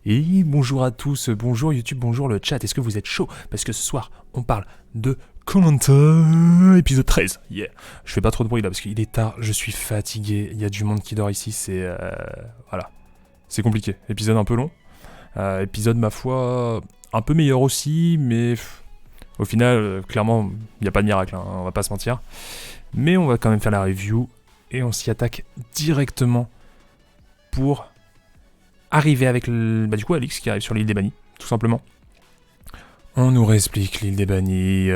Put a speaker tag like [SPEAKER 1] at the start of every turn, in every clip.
[SPEAKER 1] Et bonjour à tous, bonjour YouTube, bonjour le chat, est-ce que vous êtes chaud? Parce que ce soir, on parle de koh épisode 13. Yeah. Je fais pas trop de bruit là parce qu'il est tard, je suis fatigué, il y a du monde qui dort ici, c'est... voilà. C'est compliqué, épisode un peu long. Épisode, ma foi, un peu meilleur aussi, mais... au final, clairement, il n'y a pas de miracle, hein, on va pas se mentir. Mais on va quand même faire la review, et on s'y attaque directement pour... arriver avec du coup Alix qui arrive sur l'île des bannis, tout simplement. On nous réexplique l'île des bannis.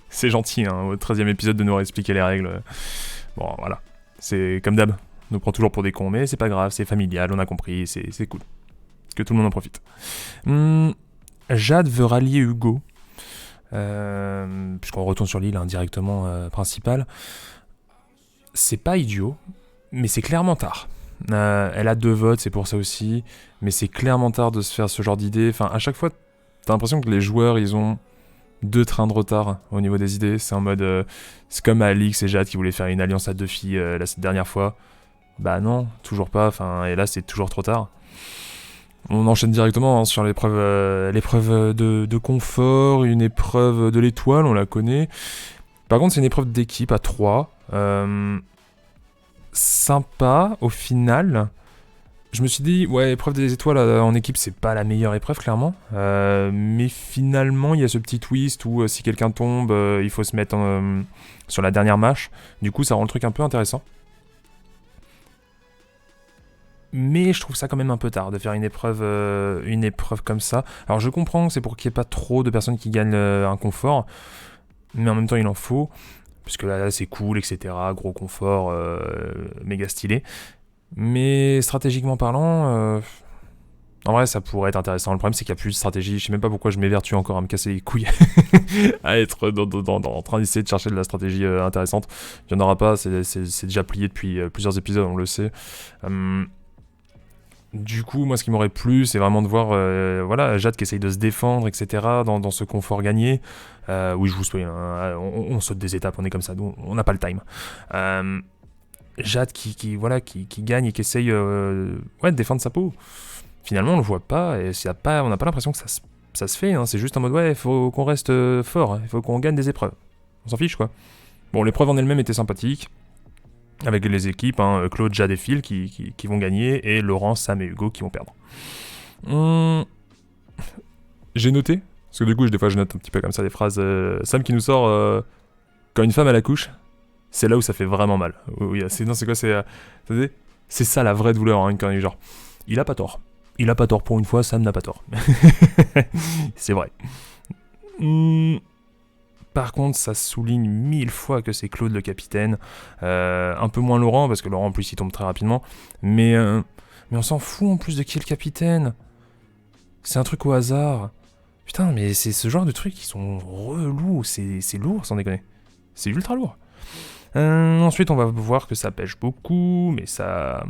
[SPEAKER 1] C'est gentil, hein, au 13e épisode de nous réexpliquer les règles. Bon, voilà. C'est comme d'hab. On nous prend toujours pour des cons, mais c'est pas grave, c'est familial, on a compris, c'est cool. Que tout le monde en profite. Jade veut rallier Hugo. Puisqu'on retourne sur l'île directement principale. C'est pas idiot, mais c'est clairement tard. Elle a 2 votes, c'est pour ça aussi, mais c'est clairement tard de se faire ce genre d'idée. Enfin, à chaque fois, t'as l'impression que les joueurs, ils ont 2 trains de retard au niveau des idées. C'est en mode... c'est comme Alix et Jade qui voulaient faire une alliance à 2 filles cette dernière fois. Bah non, toujours pas, enfin, et là, c'est toujours trop tard. On enchaîne directement sur l'épreuve de confort, une épreuve de l'étoile, on la connaît. Par contre, c'est une épreuve d'équipe à 3. Sympa au final. Je me suis dit, ouais, épreuve des étoiles en équipe, c'est pas la meilleure épreuve, clairement. Mais finalement, il y a ce petit twist où si quelqu'un tombe, il faut se mettre sur la dernière marche. Du coup, ça rend le truc un peu intéressant. Mais je trouve ça quand même un peu tard de faire une épreuve comme ça. Alors, je comprends que c'est pour qu'il n'y ait pas trop de personnes qui gagnent un confort. Mais en même temps, il en faut. Parce que là, c'est cool, etc. Gros confort, méga stylé. Mais stratégiquement parlant, en vrai, ça pourrait être intéressant. Le problème, c'est qu'il n'y a plus de stratégie. Je sais même pas pourquoi je m'évertue encore à me casser les couilles à être en train d'essayer de chercher de la stratégie intéressante. Il n'y en aura pas, c'est déjà plié depuis plusieurs épisodes, on le sait. Du coup, moi, ce qui m'aurait plu, c'est vraiment de voir voilà, Jade qui essaye de se défendre, etc., dans ce confort gagné. Oui, je vous spoil, hein, on saute des étapes, on est comme ça, nous, on n'a pas le time. Jade qui gagne et qui essaye de défendre sa peau. Finalement, on le voit pas, et on n'a pas l'impression que ça se fait, hein, c'est juste en mode, ouais, il faut qu'on reste fort, il faut qu'on gagne des épreuves. On s'en fiche, quoi. Bon, l'épreuve en elle-même était sympathique. Avec les équipes, hein, Claude, Jade et Phil qui vont gagner, et Laurent, Sam et Hugo qui vont perdre. J'ai noté, parce que du coup, des fois, je note un petit peu comme ça des phrases. Sam qui nous sort quand une femme elle accouche, c'est là où ça fait vraiment mal. Oui, c'est quoi, c'est ça la vraie douleur, hein, quand il est genre. Il a pas tort. Il a pas tort pour une fois, Sam n'a pas tort. C'est vrai. Par contre, ça souligne 1000 fois que c'est Claude le capitaine. Un peu moins Laurent, parce que Laurent en plus il tombe très rapidement. Mais on s'en fout en plus de qui est le capitaine. C'est un truc au hasard. Putain, mais c'est ce genre de trucs qui sont relous. C'est lourd, sans déconner. C'est ultra lourd. Ensuite, on va voir que ça pêche beaucoup, mais ça...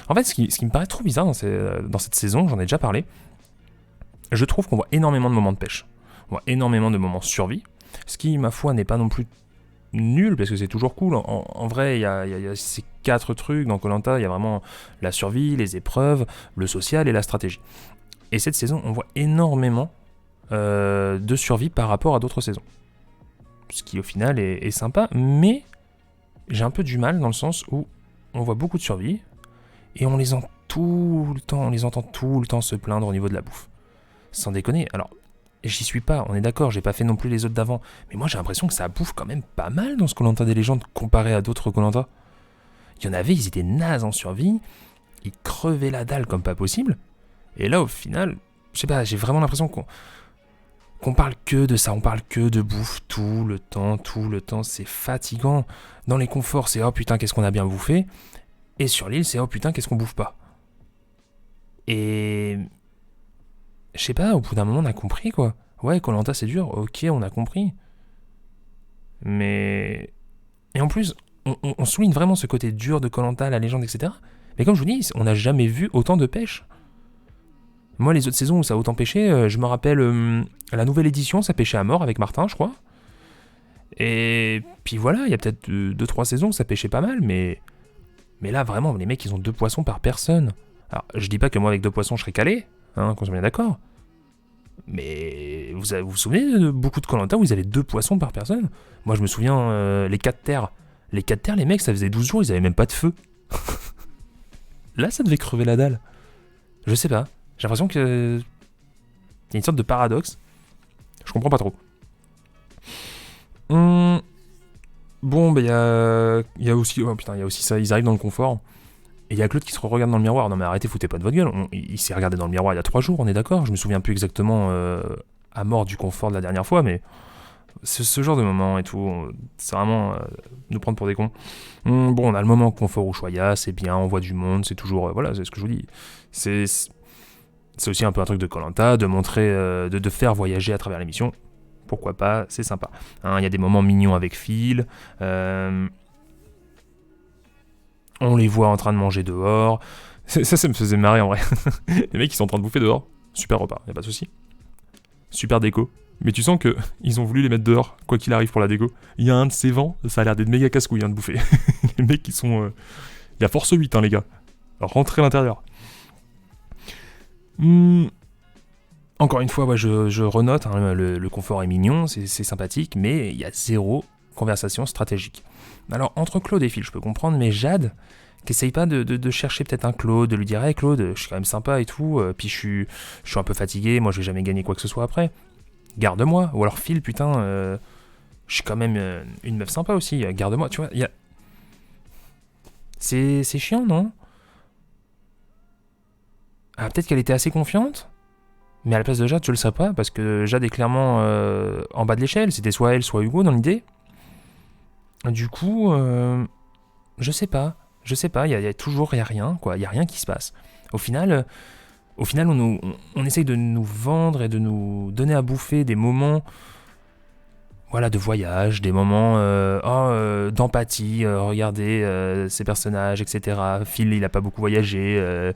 [SPEAKER 1] En fait, ce qui me paraît trop bizarre dans cette saison, j'en ai déjà parlé, je trouve qu'on voit énormément de moments de pêche. On voit énormément de moments survie. Ce qui, ma foi, n'est pas non plus nul, parce que c'est toujours cool. En vrai, il y a ces 4 trucs dans Koh-Lanta. Il y a vraiment la survie, les épreuves, le social et la stratégie. Et cette saison, on voit énormément de survie par rapport à d'autres saisons. Ce qui, au final, est sympa, mais j'ai un peu du mal dans le sens où on voit beaucoup de survie, et on les entend tout le temps se plaindre au niveau de la bouffe. Sans déconner, alors... J'y suis pas, on est d'accord, j'ai pas fait non plus les autres d'avant. Mais moi j'ai l'impression que ça bouffe quand même pas mal dans ce Koh-Lanta des légendes comparé à d'autres Koh-Lanta. Il y en avait, ils étaient nazes en survie, ils crevaient la dalle comme pas possible. Et là au final, je sais pas, j'ai vraiment l'impression qu'on parle que de ça, on parle que de bouffe tout le temps, c'est fatigant. Dans les conforts, c'est oh putain qu'est-ce qu'on a bien bouffé. Et sur l'île, c'est oh putain qu'est-ce qu'on bouffe pas. Et... je sais pas, au bout d'un moment, on a compris, quoi. Ouais, Koh-Lanta, c'est dur, ok, on a compris. Mais... et en plus, on souligne vraiment ce côté dur de Koh-Lanta, la légende, etc. Mais comme je vous dis, on n'a jamais vu autant de pêche. Moi, les autres saisons où ça a autant pêché, je me rappelle la nouvelle édition, ça pêchait à mort avec Martin, je crois. Et puis voilà, il y a peut-être 2-3 saisons où ça pêchait pas mal, mais là, vraiment, les mecs, ils ont 2 poissons par personne. Alors, je dis pas que moi, avec 2 poissons, je serais calé, hein, qu'on soit bien d'accord. Mais vous vous souvenez de beaucoup de koh-lanta où vous avez 2 poissons par personne? Moi, je me souviens, les 4 terres. Les 4 terres, les mecs, ça faisait 12 jours, ils avaient même pas de feu. Là, ça devait crever la dalle. Je sais pas. J'ai l'impression que... Il y a une sorte de paradoxe. Je comprends pas trop. Bon, bah, il y a aussi... Oh putain, il y a aussi ça. Ils arrivent dans le confort. Et il y a Claude qui se regarde dans le miroir. Non mais arrêtez, foutez pas de votre gueule. Il s'est regardé dans le miroir il y a 3 jours, on est d'accord. Je me souviens plus exactement à mort du confort de la dernière fois, mais ce genre de moment et tout, c'est vraiment nous prendre pour des cons. Bon, on a le moment confort Ushuaïa, c'est bien, on voit du monde, c'est toujours... voilà, c'est ce que je vous dis. C'est aussi un peu un truc de koh-lanta, de montrer, de faire voyager à travers l'émission. Pourquoi pas, c'est sympa. Hein, y a des moments mignons avec Phil. On les voit en train de manger dehors. Ça me faisait marrer en vrai. Les mecs, ils sont en train de bouffer dehors. Super repas, y a pas de souci. Super déco. Mais tu sens que ils ont voulu les mettre dehors, quoi qu'il arrive pour la déco. Il y a un de ces vents, ça a l'air d'être méga casse-couille de bouffer. Les mecs, ils sont... Il y a force 8, hein, les gars. Alors, rentrez à l'intérieur. Encore une fois, ouais, je renote, hein, le confort est mignon, c'est sympathique, mais il y a 0 conversation stratégique. Alors, entre Claude et Phil, je peux comprendre, mais Jade, qui essaye pas de chercher peut-être un Claude, de lui dire « Hey Claude, je suis quand même sympa et tout, puis je suis un peu fatigué, moi je vais jamais gagner quoi que ce soit après. Garde-moi. » Ou alors Phil, putain, je suis quand même une meuf sympa aussi, garde-moi, tu vois, il y a... C'est chiant, non? Ah, peut-être qu'elle était assez confiante, mais à la place de Jade, je le sais pas, parce que Jade est clairement en bas de l'échelle, c'était soit elle, soit Hugo dans l'idée. Du coup, je sais pas, il y a toujours y a rien, quoi, il y a rien qui se passe. Au final, on essaye de nous vendre et de nous donner à bouffer des moments, voilà, de voyage, des moments d'empathie, regardez ces personnages, etc. Phil, il a pas beaucoup voyagé,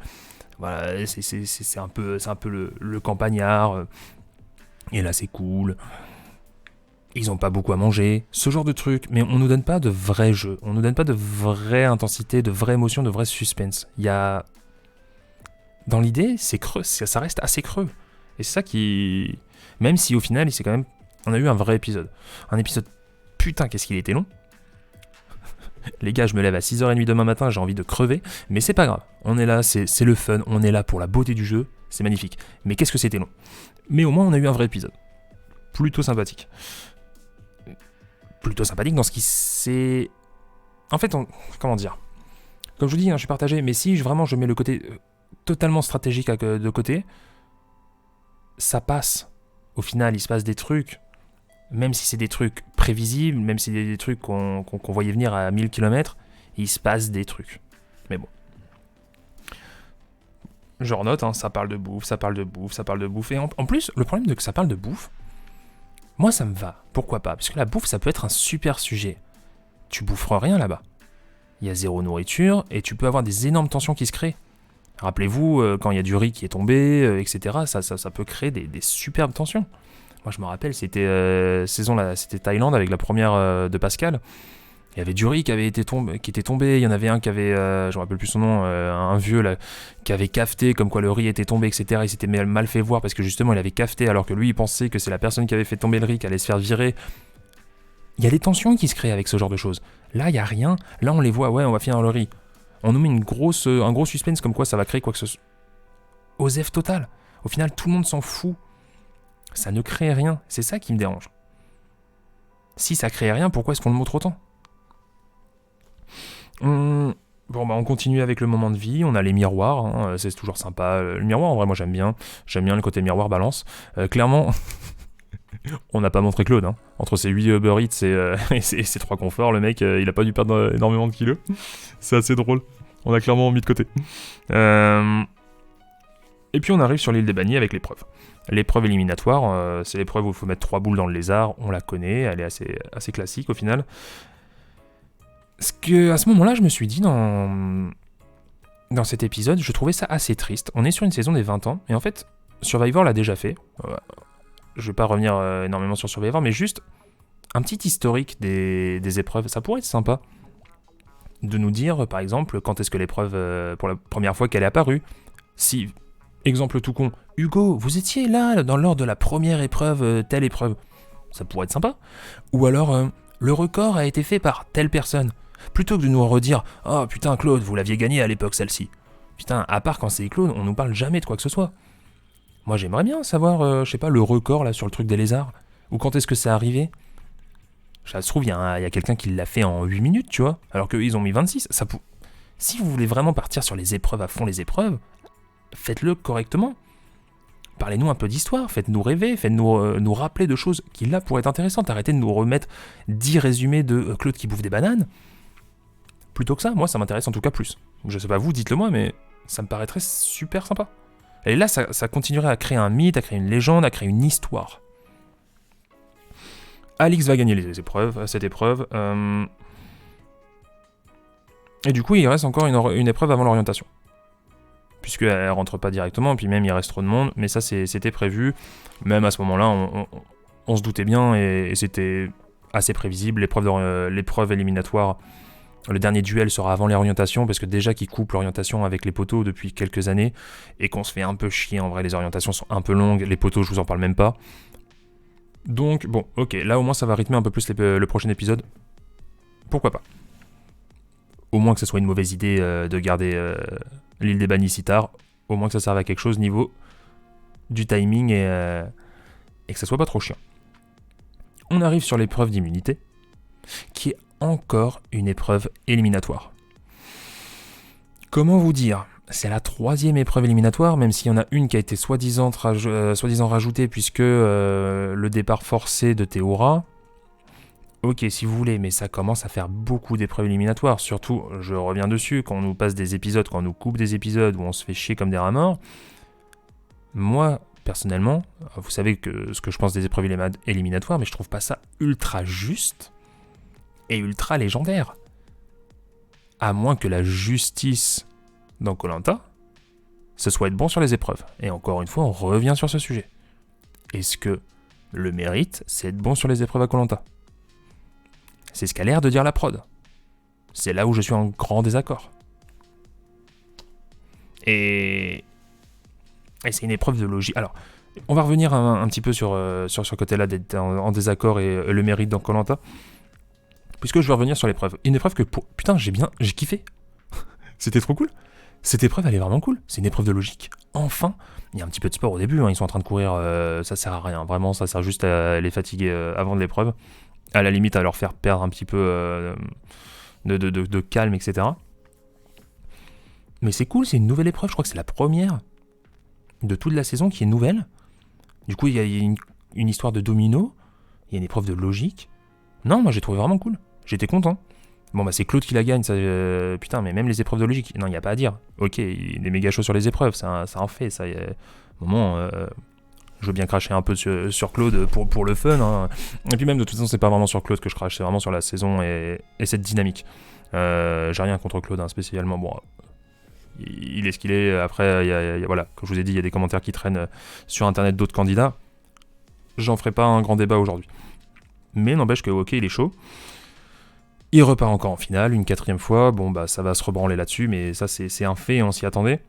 [SPEAKER 1] voilà, c'est un peu le campagnard, et là c'est cool. Ils ont pas beaucoup à manger, ce genre de truc, mais on nous donne pas de vrais jeux, on nous donne pas de vraie intensité, de vraie émotion, de vrai suspense. Il y a... Dans l'idée, c'est creux, ça reste assez creux. Et c'est ça qui... Même si au final, c'est quand même... On a eu un vrai épisode. Un épisode... Putain, qu'est-ce qu'il était long. Les gars, je me lève à 6h30 demain matin, j'ai envie de crever, mais c'est pas grave. On est là, c'est le fun, on est là pour la beauté du jeu, c'est magnifique. Mais qu'est-ce que c'était long. Mais au moins, on a eu un vrai épisode. Plutôt sympathique. Plutôt sympathique dans ce qui s'est... En fait, comment dire? Comme je vous dis, hein, je suis partagé, mais si vraiment je mets le côté totalement stratégique de côté, ça passe. Au final, il se passe des trucs, même si c'est des trucs prévisibles, même si c'est des trucs qu'on voyait venir à 1000 km, il se passe des trucs. Mais bon. Je renote, hein, ça parle de bouffe, ça parle de bouffe, ça parle de bouffe. Et en plus, le problème de que ça parle de bouffe, moi ça me va. Pourquoi pas? Parce que la bouffe, ça peut être un super sujet. Tu boufferas rien là-bas. Il y a 0 nourriture et tu peux avoir des énormes tensions qui se créent. Rappelez-vous, quand il y a du riz qui est tombé, etc., ça peut créer des superbes tensions. Moi, je me rappelle, c'était c'était Thaïlande avec la première de Pascal. Il y avait du riz qui était tombé. Il y en avait un qui avait, je me rappelle plus son nom, un vieux là, qui avait cafeté comme quoi le riz était tombé, etc. Il s'était mal fait voir parce que justement, il avait cafeté alors que lui, il pensait que c'est la personne qui avait fait tomber le riz qui allait se faire virer. Il y a des tensions qui se créent avec ce genre de choses. Là, il n'y a rien. Là, on les voit, ouais, on va finir le riz. On nous met un gros suspense comme quoi ça va créer quoi que ce soit. Osef total. Au final, tout le monde s'en fout. Ça ne crée rien. C'est ça qui me dérange. Si ça crée rien, pourquoi est-ce qu'on le montre autant? Bon, bah on continue avec le moment de vie. On a les miroirs. Hein, c'est toujours sympa. Le miroir, en vrai, moi, j'aime bien. J'aime bien le côté miroir balance. Clairement... On n'a pas montré Claude, hein. Entre ses 8 Uber Eats et ses 3 conforts, le mec, il a pas dû perdre énormément de kilos. C'est assez drôle. On a clairement mis de côté. Et puis on arrive sur l'île des bannis avec l'épreuve. L'épreuve éliminatoire, c'est l'épreuve où il faut mettre 3 boules dans le lézard. On la connaît, elle est assez classique au final. Ce que, à ce moment-là, je me suis dit dans cet épisode, je trouvais ça assez triste. On est sur une saison des 20 ans, et en fait, Survivor l'a déjà fait. Je vais pas revenir énormément sur Survivor, mais juste un petit historique des épreuves, ça pourrait être sympa. de nous dire, par exemple, quand est-ce que l'épreuve, pour la première fois qu'elle est apparue. Si, exemple tout con, Hugo, vous étiez là lors de la première épreuve, telle épreuve. Ça pourrait être sympa. Ou alors, le record a été fait par telle personne. Plutôt que de nous redire, oh putain Claude, vous l'aviez gagné à l'époque celle-ci. Putain, à part quand c'est Claude, on nous parle jamais de quoi que ce soit. Moi j'aimerais bien savoir, je sais pas, le record là sur le truc des lézards. Ou quand est-ce que c'est arrivé. Ça se trouve, il y a quelqu'un qui l'a fait en 8 minutes, tu vois. Alors qu'eux, ils ont mis 26. Si vous voulez vraiment partir sur les épreuves à fond, les épreuves, faites-le correctement. Parlez-nous un peu d'histoire, faites-nous rêver, faites-nous nous rappeler de choses qui là pourraient être intéressantes. Arrêtez de nous remettre 10 résumés de Claude qui bouffe des bananes. Plutôt que ça, moi ça m'intéresse en tout cas plus. Je sais pas vous, dites-le moi, mais ça me paraîtrait super sympa. Et là, ça continuerait à créer un mythe, à créer une légende, à créer une histoire. Alix va gagner cette épreuve. Et du coup, il reste encore une épreuve avant l'orientation. Puisqu'elle rentre pas directement, puis même il reste trop de monde, mais ça c'était prévu. Même à ce moment-là, on se doutait bien, et c'était assez prévisible. L'épreuve éliminatoire, le dernier duel sera avant l'orientation, parce que déjà qu'ils coupent l'orientation avec les poteaux depuis quelques années, et qu'on se fait un peu chier, en vrai les orientations sont un peu longues, les poteaux je vous en parle même pas. Donc bon, ok, là au moins ça va rythmer un peu plus le prochain épisode. Pourquoi pas. Au moins que ce soit une mauvaise idée de garder l'île des bannis si tard, au moins que ça serve à quelque chose niveau du timing et que ça soit pas trop chiant. On arrive sur l'épreuve d'immunité, qui est encore une épreuve éliminatoire. Comment vous dire ? C'est la 3e épreuve éliminatoire, même s'il y en a une qui a été soi-disant rajoutée puisque le départ forcé de Théora. Ok, si vous voulez, mais ça commence à faire beaucoup d'épreuves éliminatoires. Surtout, je reviens dessus, quand on nous passe des épisodes, quand on nous coupe des épisodes où on se fait chier comme des rats morts. Moi, personnellement, vous savez ce que je pense des épreuves éliminatoires, mais je trouve pas ça ultra juste et ultra légendaire. À moins que la justice dans Koh-Lanta, ce soit être bon sur les épreuves. Et encore une fois, on revient sur ce sujet. Est-ce que le mérite, c'est être bon sur les épreuves à Koh-Lanta ? C'est ce qu'a l'air de dire la prod. C'est là où je suis en grand désaccord. Et c'est une épreuve de logique. Alors, on va revenir un petit peu sur ce côté-là d'être en désaccord et le mérite dans Koh-Lanta. Puisque je vais revenir sur l'épreuve. Une épreuve que, putain, j'ai kiffé. C'était trop cool. Cette épreuve, elle est vraiment cool. C'est une épreuve de logique. Enfin, il y a un petit peu de sport au début. Ils sont en train de courir. Ça sert à rien. Vraiment, ça sert juste à les fatiguer avant de l'épreuve. À la limite, à leur faire perdre un petit peu de calme, etc. Mais c'est cool, c'est une nouvelle épreuve. Je crois que c'est la première de toute la saison qui est nouvelle. Du coup, il y a une histoire de domino. Il y a une épreuve de logique. Non, moi, j'ai trouvé vraiment cool. J'étais content. Bon, bah, c'est Claude qui la gagne. Ça, putain, mais même les épreuves de logique. Non, il n'y a pas à dire. Ok, il est méga chaud sur les épreuves. Ça en fait. Ça, moment... je veux bien cracher un peu sur Claude pour le fun. Hein. Et puis même, de toute façon, c'est pas vraiment sur Claude que je crache, c'est vraiment sur la saison et cette dynamique. J'ai rien contre Claude, hein, spécialement. Bon, il est ce qu'il est. Après, voilà, comme je vous ai dit, il y a des commentaires qui traînent sur Internet d'autres candidats. J'en ferai pas un grand débat aujourd'hui. Mais n'empêche que, ok, il est chaud. Il repart encore en finale, une 4e fois. Bon, bah, ça va se rebranler là-dessus, mais ça, c'est un fait, on s'y attendait.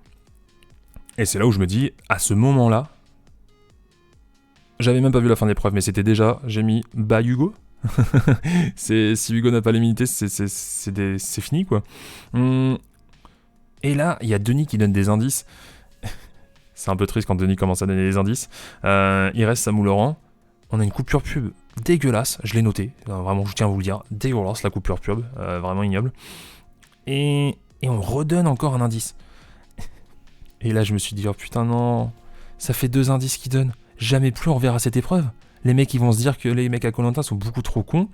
[SPEAKER 1] Et c'est là où je me dis, à ce moment-là, j'avais même pas vu la fin de l'épreuve, mais c'était déjà, j'ai mis bah Hugo. Si Hugo n'a pas l'immunité, c'est fini quoi. Et là, il y a Denis qui donne des indices. C'est un peu triste quand Denis commence à donner des indices. Il reste Samou Laurent. On a une coupure pub dégueulasse, je l'ai noté. Vraiment, je tiens à vous le dire, dégueulasse la coupure pub, vraiment ignoble. Et on redonne encore un indice. Et là, je me suis dit, oh putain non, ça fait 2 indices qu'ils donnent. Jamais plus on verra cette épreuve. Les mecs ils vont se dire que les mecs à Koh-Lanta sont beaucoup trop cons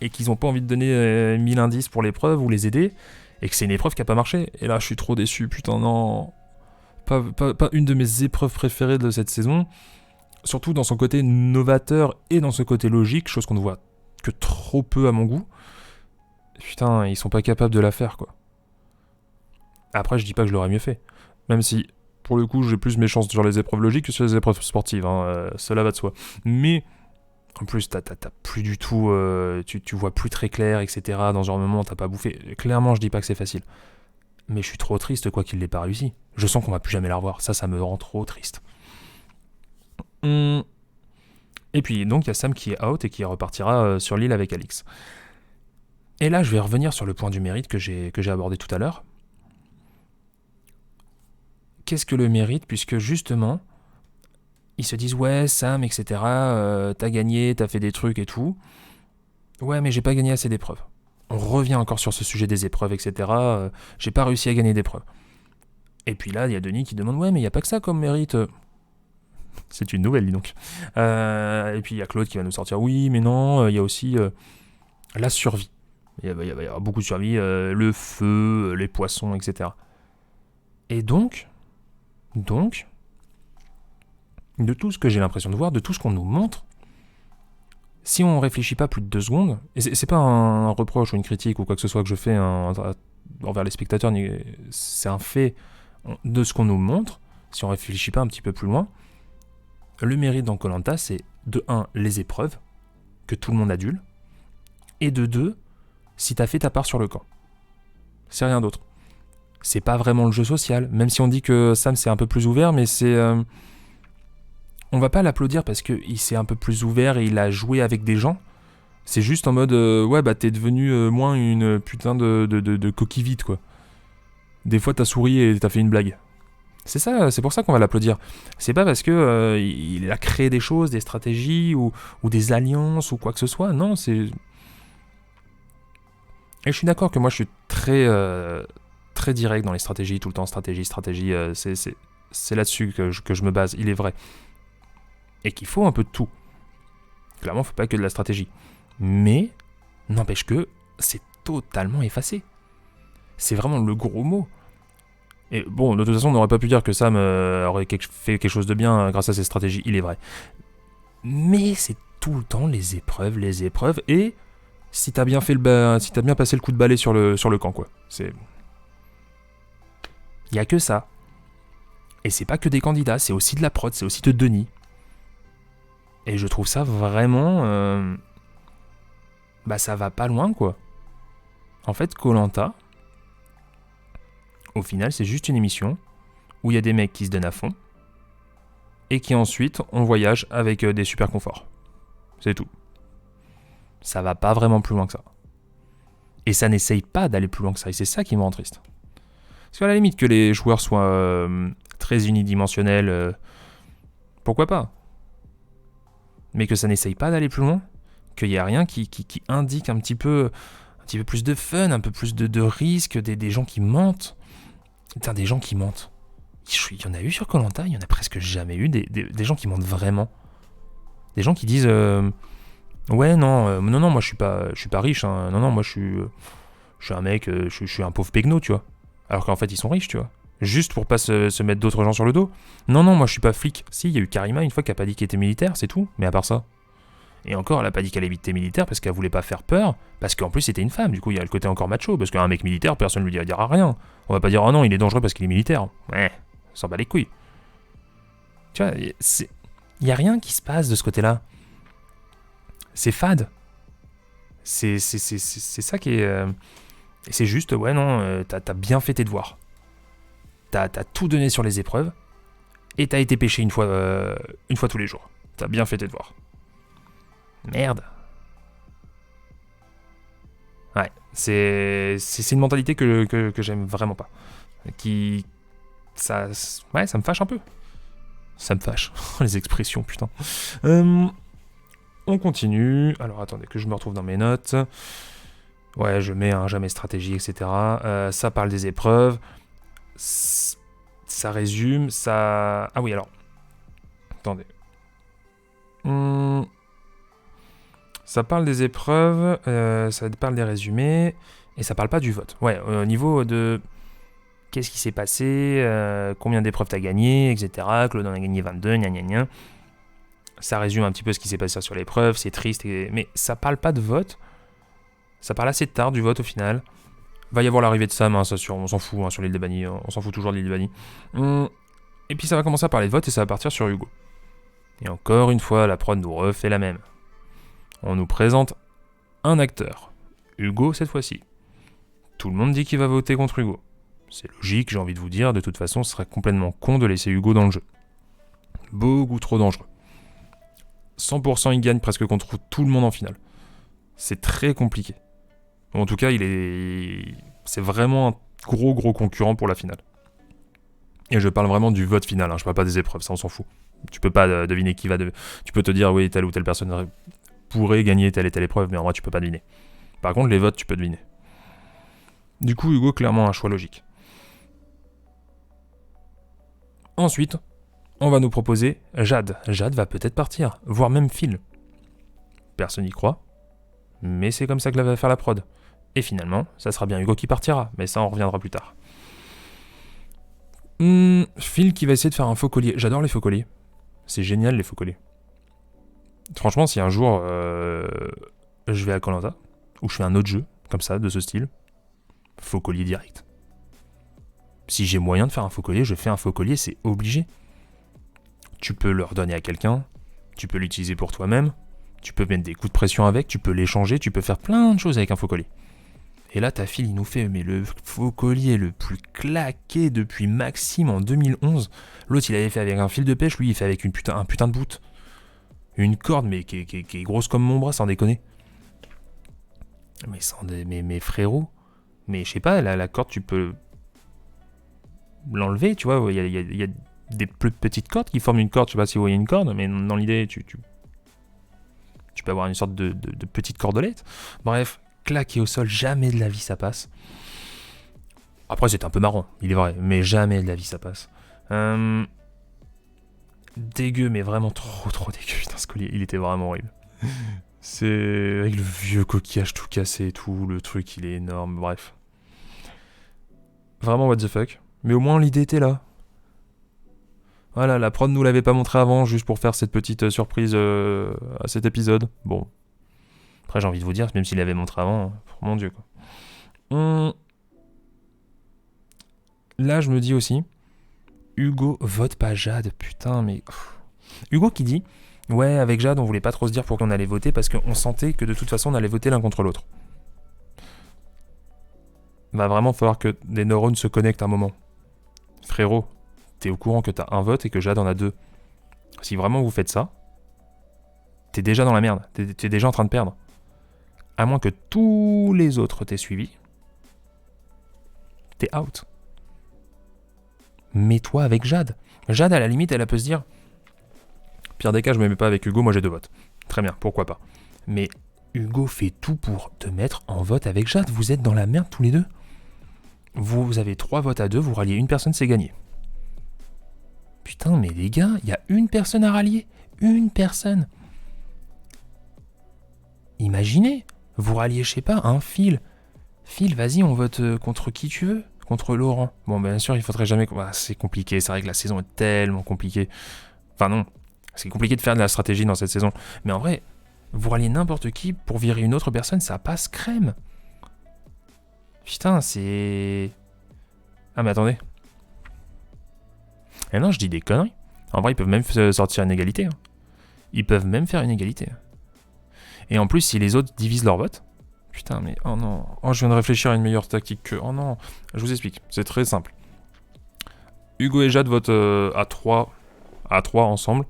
[SPEAKER 1] et qu'ils ont pas envie de donner 1000 indices pour l'épreuve ou les aider et que c'est une épreuve qui a pas marché. Et là je suis trop déçu, putain non. Pas une de mes épreuves préférées de cette saison. Surtout dans son côté novateur et dans ce côté logique, chose qu'on ne voit que trop peu à mon goût. Putain, ils sont pas capables de la faire quoi. Après je dis pas que je l'aurais mieux fait. Même si... Pour le coup, j'ai plus mes chances sur les épreuves logiques que sur les épreuves sportives, hein. Cela va de soi. Mais En plus, t'as plus du tout... tu vois plus très clair, etc. Dans ce genre de moment, t'as pas bouffé. Clairement, je dis pas que c'est facile. Mais je suis trop triste, quoi, qu'il l'ait pas réussi. Je sens qu'on va plus jamais la revoir. Ça me rend trop triste. Et puis, donc, il y a Sam qui est out et qui repartira sur l'île avec Alix. Et là, je vais revenir sur le point du mérite que j'ai abordé tout à l'heure. Qu'est-ce que le mérite? Puisque, justement... Ils se disent, ouais, Sam, etc., t'as gagné, t'as fait des trucs et tout. Ouais, mais j'ai pas gagné assez d'épreuves. On revient encore sur ce sujet des épreuves, etc. J'ai pas réussi à gagner d'épreuves. Et puis là, il y a Denis qui demande, ouais, mais il y a pas que ça comme mérite. C'est une nouvelle, dis donc. Et puis il y a Claude qui va nous sortir, oui, mais non, il y a aussi la survie. Il va y avoir beaucoup de survie, le feu, les poissons, etc. Et donc, de tout ce que j'ai l'impression de voir, de tout ce qu'on nous montre, si on réfléchit pas plus de 2 secondes, et c'est pas un reproche ou une critique ou quoi que ce soit que je fais envers les spectateurs, c'est un fait de ce qu'on nous montre, si on réfléchit pas un petit peu plus loin, le mérite dans Koh-Lanta, c'est de 1, les épreuves, que tout le monde adule, et de 2, si t'as fait ta part sur le camp. C'est rien d'autre. C'est pas vraiment le jeu social, même si on dit que Sam c'est un peu plus ouvert, mais c'est... on va pas l'applaudir parce qu'il s'est un peu plus ouvert et il a joué avec des gens. C'est juste en mode, ouais, bah t'es devenu moins une putain de coquille vide, quoi. Des fois t'as souri et t'as fait une blague. C'est ça, c'est pour ça qu'on va l'applaudir. C'est pas parce que il a créé des choses, des stratégies ou des alliances ou quoi que ce soit. Non, c'est... Et je suis d'accord que moi je suis très direct dans les stratégies, tout le temps stratégie, c'est là-dessus que je me base, il est vrai. Et qu'il faut un peu de tout. Clairement, faut pas que de la stratégie. Mais, n'empêche que c'est totalement effacé. C'est vraiment le gros mot. Et bon, de toute façon, on n'aurait pas pu dire que Sam aurait fait quelque chose de bien grâce à ses stratégies, il est vrai. Mais c'est tout le temps les épreuves, et si t'as bien si t'as bien passé le coup de balai sur le camp, quoi. C'est... Y a que ça. Et c'est pas que des candidats, c'est aussi de la prod, c'est aussi de Denis. Et je trouve ça vraiment... bah ça va pas loin, quoi. En fait, Koh-Lanta, au final, c'est juste une émission où il y a des mecs qui se donnent à fond et qui ensuite, on voyage avec des super conforts. C'est tout. Ça va pas vraiment plus loin que ça. Et ça n'essaye pas d'aller plus loin que ça, et c'est ça qui me rend triste. Parce qu'à la limite que les joueurs soient très unidimensionnels, pourquoi pas? Mais que ça n'essaye pas d'aller plus loin, qu'il n'y a rien qui indique un petit peu plus de fun, un peu plus de risque, des gens qui mentent. Putain, des gens qui mentent. Il y en a eu sur Koh-Lanta, il y en a presque jamais eu, des gens qui mentent vraiment. Des gens qui disent ouais, non, moi je suis pas riche, hein. Non, moi je suis un mec, je suis un pauvre pegno, tu vois. Alors qu'en fait ils sont riches, tu vois. Juste pour pas se mettre d'autres gens sur le dos. Non, moi je suis pas flic. Si, il y a eu Karima une fois qui a pas dit qu'elle était militaire, c'est tout. Mais à part ça. Et encore, elle a pas dit qu'elle était militaire parce qu'elle voulait pas faire peur, parce qu'en plus c'était une femme. Du coup, il y a le côté encore macho, parce qu'un mec militaire, personne ne lui dira rien. On va pas dire, oh non, il est dangereux parce qu'il est militaire. Ouais, ça s'en bat les couilles. Tu vois, il y a rien qui se passe de ce côté-là. C'est fade. C'est ça qui est... c'est juste, ouais, non, t'as bien fait tes devoirs. T'as tout donné sur les épreuves, et t'as été pêché une fois tous les jours. T'as bien fait tes devoirs. Merde. Ouais, c'est une mentalité que j'aime vraiment pas. Ça me fâche un peu. Ça me fâche. Les expressions, putain. On continue. Alors attendez que je me retrouve dans mes notes. Ouais, je mets jamais stratégie, etc. Ça parle des épreuves. Ça résume. Ça... Ah oui, alors. Attendez. Ça parle des épreuves, ça parle des résumés, et ça parle pas du vote. Ouais, au niveau de qu'est-ce qui s'est passé, combien d'épreuves t'as gagné, etc. Claude en a gagné 22, gna gna gna. Ça résume un petit peu ce qui s'est passé sur l'épreuve, c'est triste, mais ça parle pas de vote. Ça parle assez tard du vote au final. Va y avoir l'arrivée de Sam, hein, ça on s'en fout, hein, sur l'île des Bannis, on s'en fout toujours de l'île des Bannis. Et puis ça va commencer à parler de vote et ça va partir sur Hugo. Et encore une fois, la prod nous refait la même. On nous présente un acteur. Hugo cette fois-ci. Tout le monde dit qu'il va voter contre Hugo. C'est logique, j'ai envie de vous dire, de toute façon, ce serait complètement con de laisser Hugo dans le jeu. Beaucoup trop dangereux. 100% il gagne presque contre tout le monde en finale. C'est très compliqué. En tout cas, c'est vraiment un gros concurrent pour la finale. Et je parle vraiment du vote final, je parle pas des épreuves, ça on s'en fout. Tu peux pas deviner qui va... Tu peux te dire, oui, telle ou telle personne pourrait gagner telle et telle épreuve, mais en vrai, tu peux pas deviner. Par contre, les votes, tu peux deviner. Du coup, Hugo, clairement, un choix logique. Ensuite, on va nous proposer Jade. Jade va peut-être partir, voire même Phil. Personne n'y croit, mais c'est comme ça que va faire la prod. Et finalement, ça sera bien Hugo qui partira, mais ça on reviendra plus tard. Phil qui va essayer de faire un faux collier. J'adore les faux colliers. C'est génial les faux colliers. Franchement, si un jour je vais à Koh-Lanta, ou je fais un autre jeu, comme ça, de ce style, faux collier direct. Si j'ai moyen de faire un faux collier, je fais un faux collier, c'est obligé. Tu peux le redonner à quelqu'un, tu peux l'utiliser pour toi-même, tu peux mettre des coups de pression avec, tu peux l'échanger, tu peux faire plein de choses avec un faux collier. Et là, ta fille, il nous fait le faux collier le plus claqué depuis Maxime en 2011. L'autre, il avait fait avec un fil de pêche, lui, il fait avec un putain de bout. Une corde, mais qui est grosse comme mon bras, sans déconner. Mais frérot, mais je sais pas, la corde, tu peux l'enlever, tu vois, il y a des plus petites cordes qui forment une corde, je sais pas si vous voyez une corde, mais dans l'idée, tu peux avoir une sorte de petite cordelette. Bref, claqué au sol, jamais de la vie ça passe. Après, c'est un peu marrant, il est vrai, mais jamais de la vie ça passe. Dégueu, mais vraiment trop dégueu. Putain, ce collier, il était vraiment horrible. C'est avec le vieux coquillage tout cassé et tout, le truc, il est énorme, bref. Vraiment what the fuck. Mais au moins, l'idée était là. Voilà, la prod nous l'avait pas montré avant, juste pour faire cette petite surprise à cet épisode. Bon. Après, j'ai envie de vous dire, même s'il l'avait montré avant, mon dieu, quoi. Là, je me dis aussi, Hugo vote pas Jade, putain, mais... Hugo qui dit, ouais, avec Jade, on voulait pas trop se dire pour qu'on allait voter, parce qu'on sentait que de toute façon, on allait voter l'un contre l'autre. Va vraiment falloir que des neurones se connectent un moment. Frérot, t'es au courant que t'as un vote et que Jade en a deux. Si vraiment vous faites ça, t'es déjà dans la merde, t'es déjà en train de perdre. À moins que tous les autres t'aient suivi, t'es out. Mets-toi avec Jade. Jade, à la limite, elle peut se dire, pire des cas, je me mets pas avec Hugo, moi j'ai deux votes. Très bien, pourquoi pas. Mais Hugo fait tout pour te mettre en vote avec Jade. Vous êtes dans la merde tous les deux. Vous avez 3 votes à 2, vous ralliez une personne, c'est gagné. Putain, mais les gars, il y a une personne à rallier. Une personne. Imaginez, vous ralliez, je sais pas, un Phil. Phil, vas-y, on vote contre qui tu veux. Contre Laurent. Bon, bien sûr, il faudrait jamais... c'est compliqué, c'est vrai que la saison est tellement compliquée. Enfin non, c'est compliqué de faire de la stratégie dans cette saison. Mais en vrai, vous ralliez n'importe qui pour virer une autre personne, ça passe crème. Putain, c'est... Ah mais attendez. Eh non, je dis des conneries. En vrai, ils peuvent même sortir une égalité. Ils peuvent même faire une égalité. Et en plus, si les autres divisent leur vote... Putain, mais oh non. Oh, je viens de réfléchir à une meilleure tactique que... Oh non. Je vous explique. C'est très simple. Hugo et Jade votent à 3 ensemble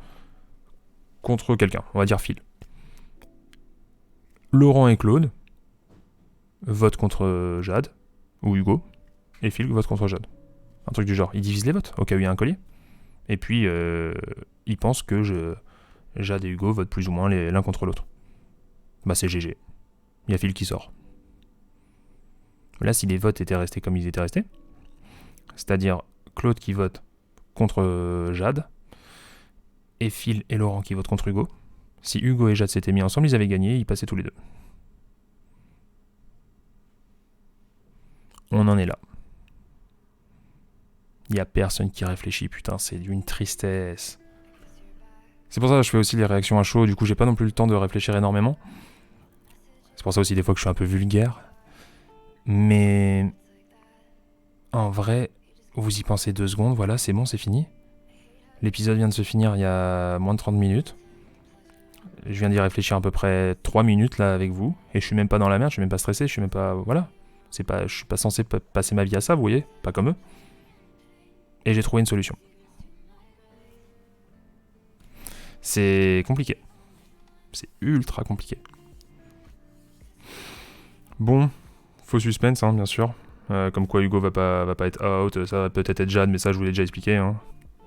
[SPEAKER 1] contre quelqu'un. On va dire Phil. Laurent et Claude votent contre Jade ou Hugo. Et Phil vote contre Jade. Un truc du genre. Ils divisent les votes au cas où il y a un collier. Et puis, ils pensent que Jade et Hugo votent plus ou moins l'un contre l'autre. Bah c'est GG. Il y a Phil qui sort. Là, si les votes étaient restés comme ils étaient restés, c'est-à-dire Claude qui vote contre Jade, et Phil et Laurent qui votent contre Hugo, si Hugo et Jade s'étaient mis ensemble, ils avaient gagné, ils passaient tous les deux. On en est là. Il n'y a personne qui réfléchit, putain, c'est d'une tristesse. C'est pour ça que je fais aussi les réactions à chaud, du coup j'ai pas non plus le temps de réfléchir énormément. C'est pour ça aussi des fois que je suis un peu vulgaire. Mais en vrai, vous y pensez 2 secondes, voilà, c'est bon, c'est fini. L'épisode vient de se finir il y a moins de 30 minutes. je viens d'y réfléchir à peu près 3 minutes là avec vous, et je suis même pas dans la merde, je suis même pas stressé, je suis même pas... Voilà. Je suis pas censé passer ma vie à ça, vous voyez, pas comme eux. Et j'ai trouvé une solution. C'est compliqué. C'est ultra compliqué. Bon, faux suspense, hein, bien sûr. Comme quoi Hugo va pas être out, ça va peut-être être Jade, mais ça je vous l'ai déjà expliqué. Hein.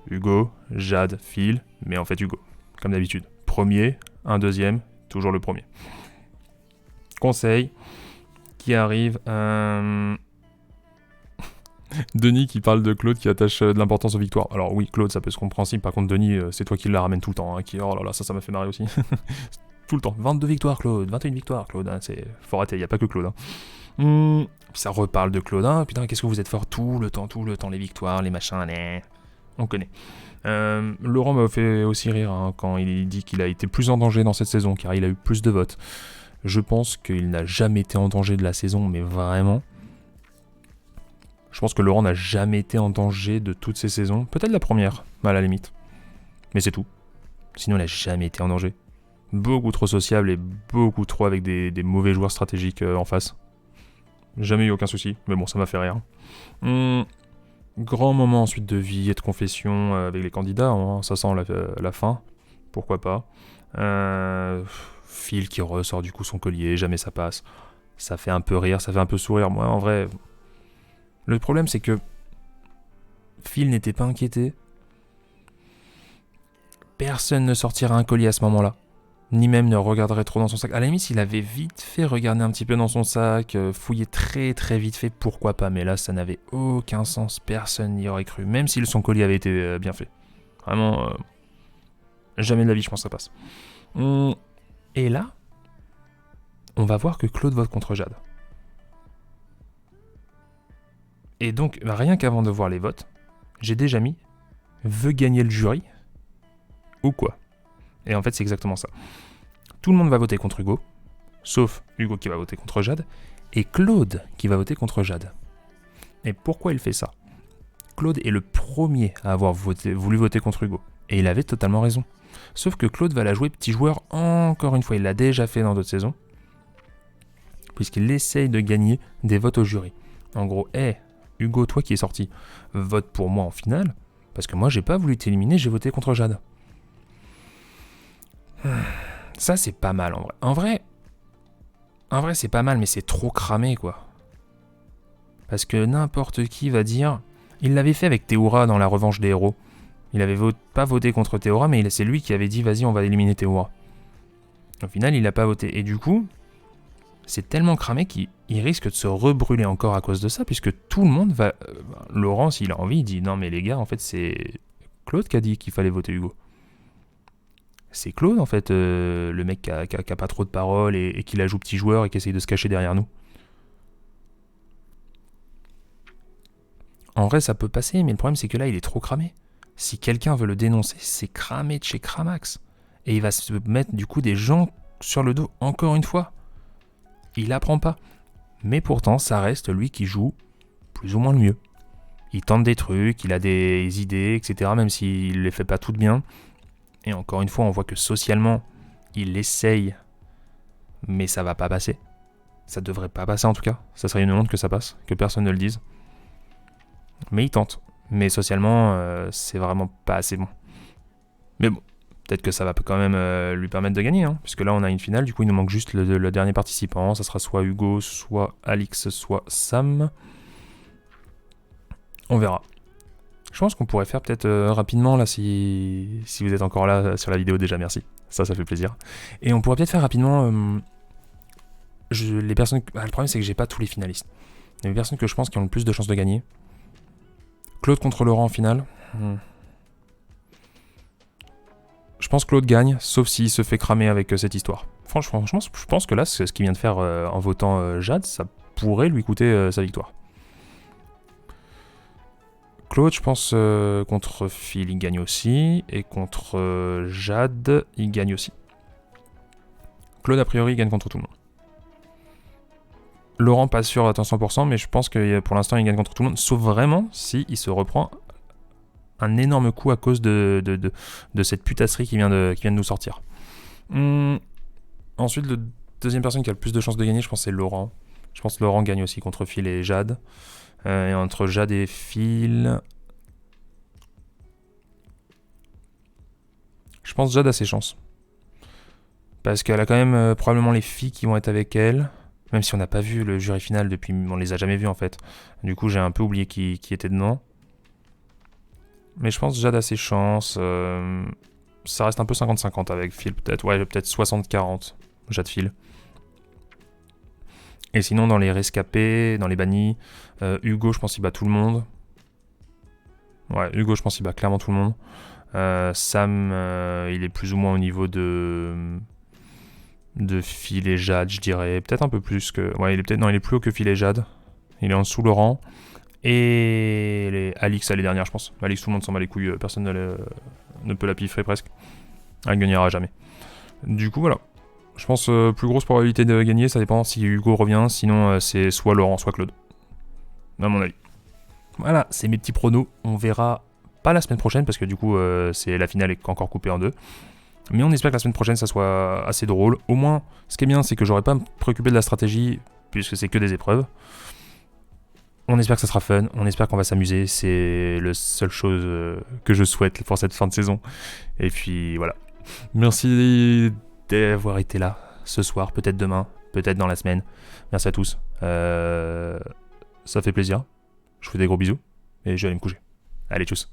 [SPEAKER 1] Hugo, Jade, Phil, mais en fait Hugo, comme d'habitude. Premier, un deuxième, toujours le premier. Conseil qui arrive... Denis qui parle de Claude qui attache de l'importance aux victoires. Alors oui, Claude, ça peut se compréhensible. Par contre, Denis, c'est toi qui la ramène tout le temps. Hein, oh là là, ça m'a fait marrer aussi. Tout le temps. 22 victoires, Claude. 21 victoires, Claude. Hein, faut arrêter, il n'y a pas que Claude. Hein. Ça reparle de Claude. Hein. Putain, qu'est-ce que vous êtes fort tout le temps, les victoires, les machins. On connaît. Laurent m'a fait aussi rire hein, quand il dit qu'il a été plus en danger dans cette saison, car il a eu plus de votes. Je pense qu'il n'a jamais été en danger de la saison, mais vraiment... Je pense que Laurent n'a jamais été en danger de toutes ces saisons. Peut-être la première, à la limite. Mais c'est tout. Sinon, il n'a jamais été en danger. Beaucoup trop sociable et beaucoup trop avec des mauvais joueurs stratégiques en face. Jamais eu aucun souci, mais bon, ça m'a fait rire. Grand moment ensuite de vie et de confession avec les candidats. Hein, ça sent la fin. Pourquoi pas. Phil qui ressort du coup son collier, jamais ça passe. Ça fait un peu rire, ça fait un peu sourire. Moi, en vrai... Le problème, c'est que Phil n'était pas inquiété. Personne ne sortirait un collier à ce moment-là. Ni même ne regarderait trop dans son sac. À la limite, s'il avait vite fait regarder un petit peu dans son sac, fouiller très très vite fait, pourquoi pas. Mais là, ça n'avait aucun sens. Personne n'y aurait cru. Même si son collier avait été bien fait. Vraiment, jamais de la vie, je pense que ça passe. Et là, on va voir que Claude vote contre Jade. Et donc, rien qu'avant de voir les votes, j'ai déjà mis « veut gagner le jury » ou quoi. Et en fait, c'est exactement ça. Tout le monde va voter contre Hugo, sauf Hugo qui va voter contre Jade, et Claude qui va voter contre Jade. Et pourquoi il fait ça ? Claude est le premier à avoir voulu voter contre Hugo, et il avait totalement raison. Sauf que Claude va la jouer petit joueur encore une fois, il l'a déjà fait dans d'autres saisons, puisqu'il essaye de gagner des votes au jury. En gros, Hugo, toi qui es sorti, vote pour moi en finale, parce que moi j'ai pas voulu t'éliminer, j'ai voté contre Jade. Ça c'est pas mal en vrai. En vrai c'est pas mal, mais c'est trop cramé quoi. Parce que n'importe qui va dire... Il l'avait fait avec Théoura dans la revanche des héros. Il avait pas voté contre Théoura, mais c'est lui qui avait dit vas-y on va éliminer Théoura. Au final il a pas voté, et du coup... C'est tellement cramé qu'il risque de se rebrûler encore à cause de ça, puisque tout le monde va... Laurent, s'il a envie, il dit « Non mais les gars, en fait, c'est Claude qui a dit qu'il fallait voter Hugo. » C'est Claude, en fait, le mec qui a pas trop de paroles et qui la joue petit joueur et qui essaye de se cacher derrière nous. En vrai, ça peut passer, mais le problème, c'est que là, il est trop cramé. Si quelqu'un veut le dénoncer, c'est cramé de chez Cramax. Et il va se mettre, du coup, des gens sur le dos, encore une fois. Il apprend pas. Mais pourtant, ça reste lui qui joue plus ou moins le mieux. Il tente des trucs, il a des idées, etc. Même s'il les fait pas toutes bien. Et encore une fois, on voit que socialement, il essaye. Mais ça va pas passer. Ça devrait pas passer en tout cas. Ça serait une honte que ça passe, que personne ne le dise. Mais il tente. Mais socialement, c'est vraiment pas assez bon. Mais bon. Peut-être que ça va quand même lui permettre de gagner, hein, puisque là on a une finale, du coup il nous manque juste le dernier participant, ça sera soit Hugo, soit Alix, soit Sam. On verra. Je pense qu'on pourrait faire peut-être rapidement, là, si vous êtes encore là sur la vidéo déjà, merci. Ça fait plaisir. Et on pourrait peut-être faire rapidement les personnes... le problème c'est que j'ai pas tous les finalistes. Les personnes que je pense qui ont le plus de chances de gagner. Claude contre Laurent en finale. Je pense que Claude gagne, sauf s'il se fait cramer avec cette histoire. Franchement, je pense que là, ce qu'il vient de faire en votant Jade, ça pourrait lui coûter sa victoire. Claude, je pense, contre Phil, il gagne aussi. Et contre Jade, il gagne aussi. Claude, a priori, il gagne contre tout le monde. Laurent, pas sûr à 100%, mais je pense que pour l'instant, il gagne contre tout le monde. Sauf vraiment s'il se reprend un énorme coup à cause de cette putasserie qui vient de nous sortir. Ensuite, le deuxième personne qui a le plus de chances de gagner, je pense, c'est Laurent. Je pense que Laurent gagne aussi contre Phil et Jade. Et entre Jade et Phil, je pense Jade a ses chances. Parce qu'elle a quand même probablement les filles qui vont être avec elle. Même si on n'a pas vu le jury final depuis... On les a jamais vus en fait. Du coup, j'ai un peu oublié qui était dedans. Mais je pense que Jade a ses chances. Ça reste un peu 50-50 avec Phil peut-être. Ouais, peut-être 60-40. Jade Phil. Et sinon, dans les rescapés, dans les bannis, Hugo, je pense qu'il bat tout le monde. Ouais, Hugo, je pense qu'il bat clairement tout le monde. Sam, il est plus ou moins au niveau de Phil et Jade, je dirais. Peut-être un peu plus que... Ouais, il est plus haut que Phil et Jade. Il est en dessous Laurent. Et Alix, elle est dernière, je pense. Alix, tout le monde s'en bat les couilles. Personne ne peut la piffrer presque. Elle ne gagnera jamais. Du coup, voilà. Je pense plus grosse probabilité de gagner, ça dépend si Hugo revient. Sinon, c'est soit Laurent, soit Claude. À mon avis. Voilà, c'est mes petits pronos. On verra pas la semaine prochaine, parce que du coup, c'est la finale est encore coupée en deux. Mais on espère que la semaine prochaine, ça soit assez drôle. Au moins, ce qui est bien, c'est que j'aurai pas à me préoccuper de la stratégie, puisque c'est que des épreuves. On espère que ça sera fun, on espère qu'on va s'amuser. C'est la seule chose que je souhaite pour cette fin de saison. Et puis, voilà. Merci d'avoir été là ce soir, peut-être demain, peut-être dans la semaine. Merci à tous. Ça fait plaisir. Je vous fais des gros bisous. Et je vais aller me coucher. Allez, tchuss.